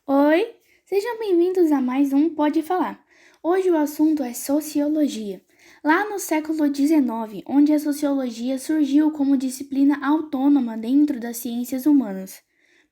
Oi, sejam bem-vindos a mais um Pode Falar. Hoje o assunto é sociologia. Lá no século XIX, onde a sociologia surgiu como disciplina autônoma dentro das ciências humanas.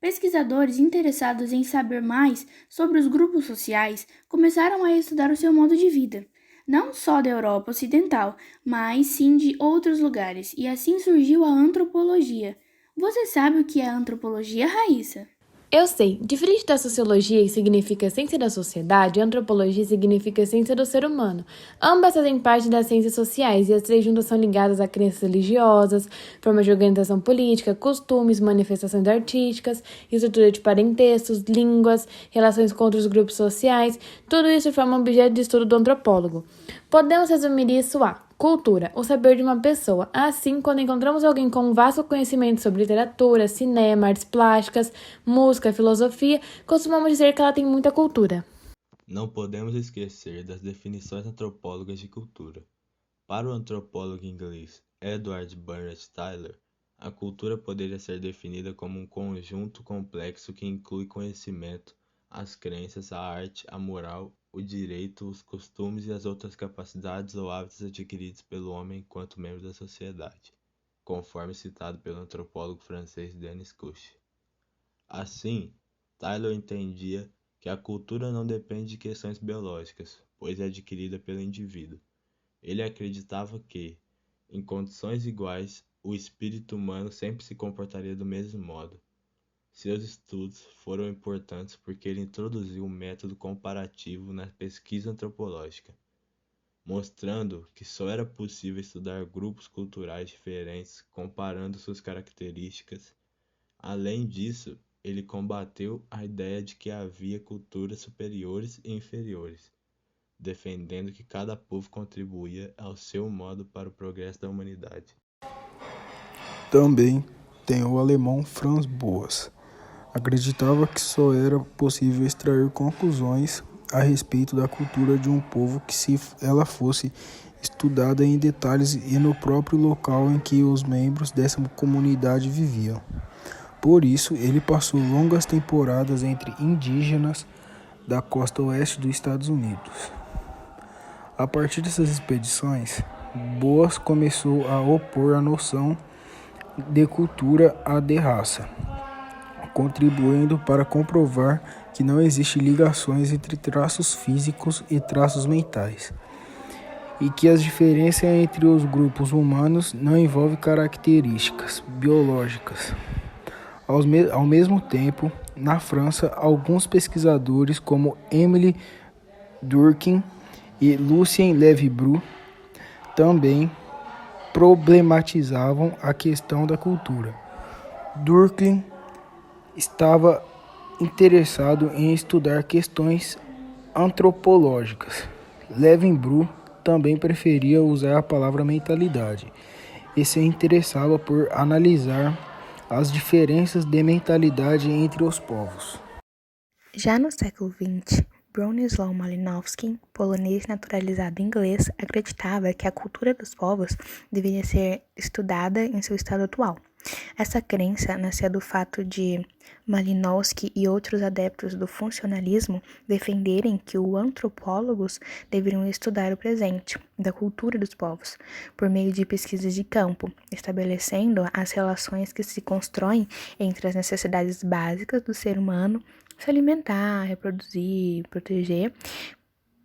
Pesquisadores interessados em saber mais sobre os grupos sociais começaram a estudar o seu modo de vida, não só da Europa Ocidental, mas sim de outros lugares, e assim surgiu a antropologia. Você sabe o que é antropologia, Raíssa? Eu sei, diferente da sociologia, que significa ciência da sociedade, a antropologia significa ciência do ser humano. Ambas fazem parte das ciências sociais e as três juntas são ligadas a crenças religiosas, formas de organização política, costumes, manifestações artísticas, estrutura de parentescos, línguas, relações com outros grupos sociais. Tudo isso forma um objeto de estudo do antropólogo. Podemos resumir isso a cultura, o saber de uma pessoa. Assim, quando encontramos alguém com um vasto conhecimento sobre literatura, cinema, artes plásticas, música, filosofia, costumamos dizer que ela tem muita cultura. Não podemos esquecer das definições antropólogas de cultura. Para o antropólogo inglês Edward Burnett Tylor, a cultura poderia ser definida como um conjunto complexo que inclui conhecimento, as crenças, a arte, a moral, o direito, os costumes e as outras capacidades ou hábitos adquiridos pelo homem enquanto membro da sociedade, conforme citado pelo antropólogo francês Denis Couche. Assim, Tylor entendia que a cultura não depende de questões biológicas, pois é adquirida pelo indivíduo. Ele acreditava que, em condições iguais, o espírito humano sempre se comportaria do mesmo modo. Seus estudos foram importantes porque ele introduziu um método comparativo na pesquisa antropológica, mostrando que só era possível estudar grupos culturais diferentes comparando suas características. Além disso, ele combateu a ideia de que havia culturas superiores e inferiores, defendendo que cada povo contribuía ao seu modo para o progresso da humanidade. Também tem o alemão Franz Boas. Acreditava que só era possível extrair conclusões a respeito da cultura de um povo que se ela fosse estudada em detalhes e no próprio local em que os membros dessa comunidade viviam. Por isso, ele passou longas temporadas entre indígenas da costa oeste dos Estados Unidos. A partir dessas expedições, Boas começou a opor a noção de cultura à de raça, contribuindo para comprovar que não existem ligações entre traços físicos e traços mentais, e que as diferenças entre os grupos humanos não envolvem características biológicas. Ao mesmo tempo, na França, alguns pesquisadores como Émile Durkheim e Lucien Levy-Bruce também problematizavam a questão da cultura. Durkheim estava interessado em estudar questões antropológicas. Levy-Bruce também preferia usar a palavra mentalidade e se interessava por analisar as diferenças de mentalidade entre os povos. Já no século XX, Bronisław Malinowski, polonês naturalizado inglês, acreditava que a cultura dos povos deveria ser estudada em seu estado atual. Essa crença nascia do fato de Malinowski e outros adeptos do funcionalismo defenderem que os antropólogos deveriam estudar o presente da cultura dos povos, por meio de pesquisas de campo, estabelecendo as relações que se constroem entre as necessidades básicas do ser humano, se alimentar, reproduzir, proteger,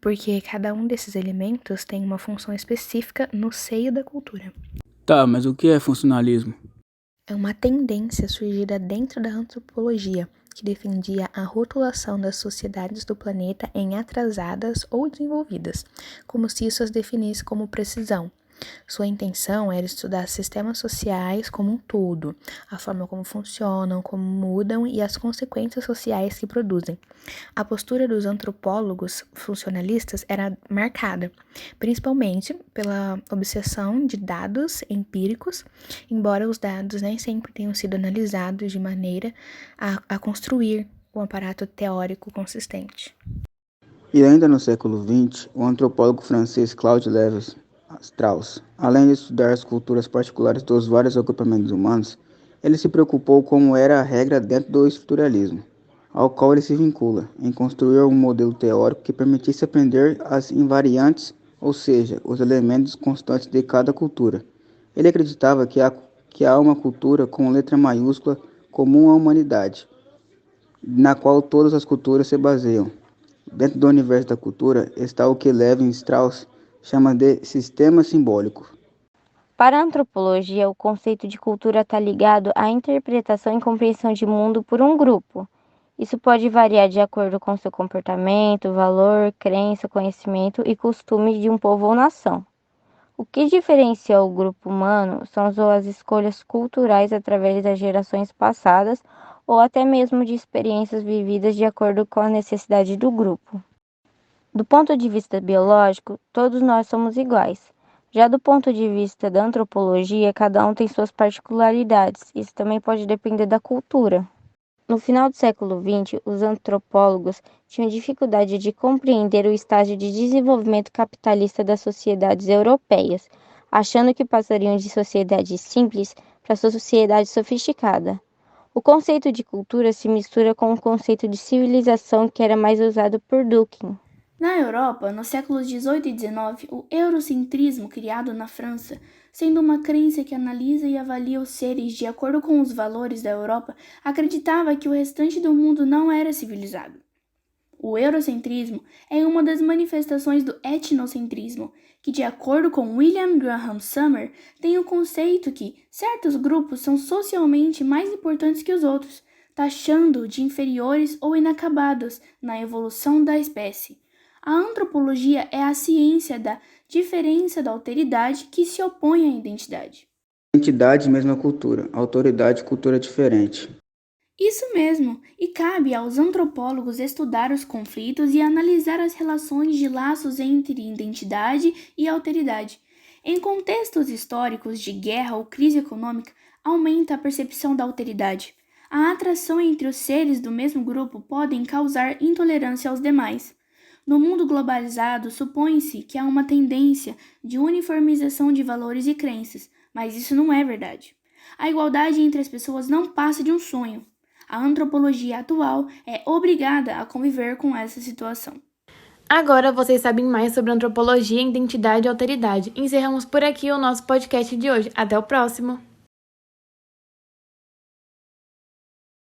porque cada um desses elementos tem uma função específica no seio da cultura. Tá, mas o que é funcionalismo? É uma tendência surgida dentro da antropologia, que defendia a rotulação das sociedades do planeta em atrasadas ou desenvolvidas, como se isso as definisse como precisão. Sua intenção era estudar sistemas sociais como um todo, a forma como funcionam, como mudam e as consequências sociais que produzem. A postura dos antropólogos funcionalistas era marcada, principalmente pela obsessão de dados empíricos, embora os dados nem sempre tenham sido analisados de maneira a construir um aparato teórico consistente. E ainda no século XX, o antropólogo francês Claude Lévi-Strauss, além de estudar as culturas particulares dos vários agrupamentos humanos, ele se preocupou como era a regra dentro do estruturalismo. ao qual ele se vincula, em construir um modelo teórico que permitisse aprender as invariantes, ou seja, os elementos constantes de cada cultura. Ele acreditava que há uma cultura com letra maiúscula comum à humanidade, na qual todas as culturas se baseiam. Dentro do universo da cultura está o que Levi-Strauss chama de sistema simbólico. Para a antropologia, o conceito de cultura está ligado à interpretação e compreensão de mundo por um grupo. Isso pode variar de acordo com seu comportamento, valor, crença, conhecimento e costume de um povo ou nação. O que diferencia o grupo humano são as escolhas culturais através das gerações passadas ou até mesmo de experiências vividas de acordo com a necessidade do grupo. Do ponto de vista biológico, todos nós somos iguais. Já do ponto de vista da antropologia, cada um tem suas particularidades. Isso também pode depender da cultura. No final do século XX, os antropólogos tinham dificuldade de compreender o estágio de desenvolvimento capitalista das sociedades europeias, achando que passariam de sociedade simples para sociedade sofisticada. O conceito de cultura se mistura com o conceito de civilização que era mais usado por Durkheim. Na Europa, nos séculos XVIII e XIX, o eurocentrismo, criado na França, sendo uma crença que analisa e avalia os seres de acordo com os valores da Europa, acreditava que o restante do mundo não era civilizado. O eurocentrismo é uma das manifestações do etnocentrismo, que, de acordo com William Graham Sumner, tem o conceito que certos grupos são socialmente mais importantes que os outros, taxando de inferiores ou inacabados na evolução da espécie. A antropologia é a ciência da diferença da alteridade que se opõe à identidade. Identidade, mesma cultura. Autoridade, cultura diferente. Isso mesmo, e cabe aos antropólogos estudar os conflitos e analisar as relações de laços entre identidade e alteridade. Em contextos históricos de guerra ou crise econômica, aumenta a percepção da alteridade. A atração entre os seres do mesmo grupo podem causar intolerância aos demais. No mundo globalizado, supõe-se que há uma tendência de uniformização de valores e crenças, mas isso não é verdade. A igualdade entre as pessoas não passa de um sonho. A antropologia atual é obrigada a conviver com essa situação. Agora vocês sabem mais sobre antropologia, identidade e alteridade. Encerramos por aqui o nosso podcast de hoje. Até o próximo!